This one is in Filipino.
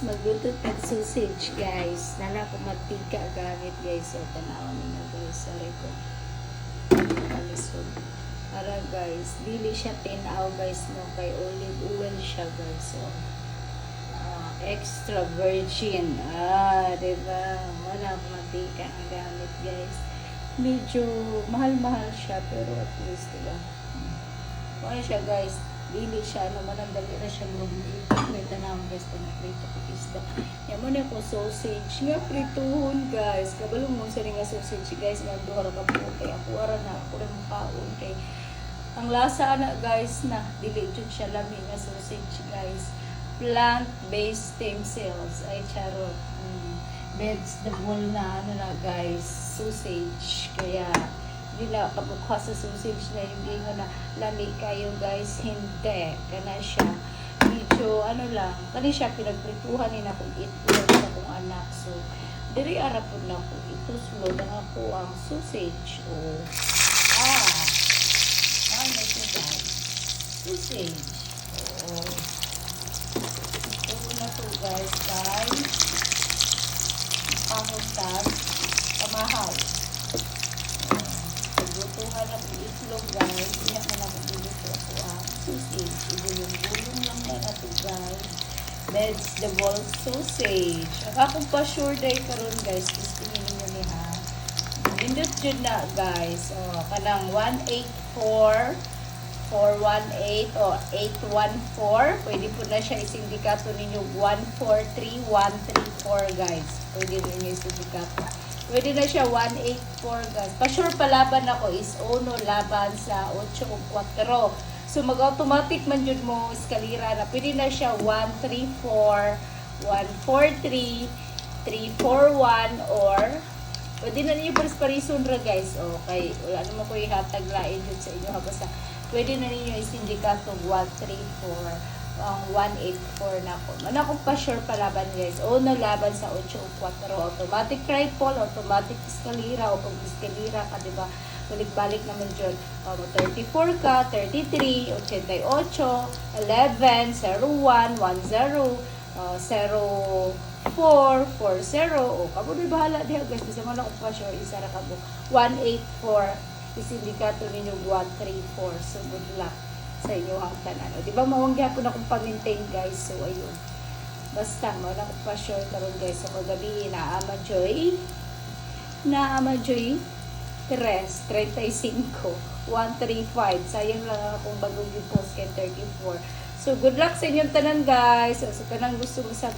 magluto ng sausage guys. Nala ko matika gamit guys. So, tanawan ninyo guys. Sorry ko. Kalisod. Para guys, dili siya tinaw guys no. Kay olive oil siya guys. So, extra virgin. Diba? Wala ko matika na gamit guys. Medyo mahal-mahal siya. Pero at least diba? Kaya siya guys. Dili siya, manandali na siya lumit. May tanawang guys, panaprito ko isda. Yan mo na ko sausage. Nga prituhon guys. Kabalong mo sa nga sausage guys. Magduhar ka po. Kaya ako ara na. Ako rin makaon. Kay ang lasa na guys na. Dili dyan siya lamig nga sausage guys. Plant-based stem cells. Ay charot. Vegetable na ano na guys. Sausage. Kaya hindi na kabukha sa sausage na hindi nga na lamig kayo guys, hindi kana siya medyo ano lang, kani siya pinagprituhan ni na kung itlog sa kong anak. So diri arapod na ko ito sulod ang ako ang sausage o ano siya guys, sausage ito na to guys pangutag pamahaw. Lutuhan ang itlog guys. Hindi na nakabuluto ako ang sausage. Ibulong-bulong lang na ito guys. Vegetable sausage. Ang akong pa-sure day karon guys. Gusto ninyo ni ha. Indot dyan na guys. Kanang 184 418 o 814. Pwede po na siya isindikato ninyo 143134 guys. Pwede ninyo isindikato. Pwede na siya 184 guys. Pa-sure palaban ako is uno laban sa 8-4. So mag-automatic man yun mo eskalira na. Pwede na siya 134, 143, 341 or pwede na ninyo paris-parison ra guys. Okay. Wala naman ko ihatag lain dun sa inyo. Basta pwede na ninyo isindikato 134. 184 na ko. Man akong pa-sure palaban guys. Uno laban sa 8-4. Automatic tripod, automatic eskalira o pag eskalira ka, diba? Balik-balik naman dyan. 34 ka, 33, 88, 11, 01, 10, 04, 40. O, kamo di bahala diha guys. Bisa man akong pa-sure. Isa ra kamo. 184. Isindikato ninyo 134. So, good luck sa inyo ang tanan. O, di ba mawanggi ako na kung pa-maintain guys. So, ayun. Basta, mawala ko pa sure karon guys. So, kagabi, naama Joy 3, 35, 135. Sayang lang akong bagong post kay 34. So, good luck sa inyong tanan guys. So, kanang gusto mo sa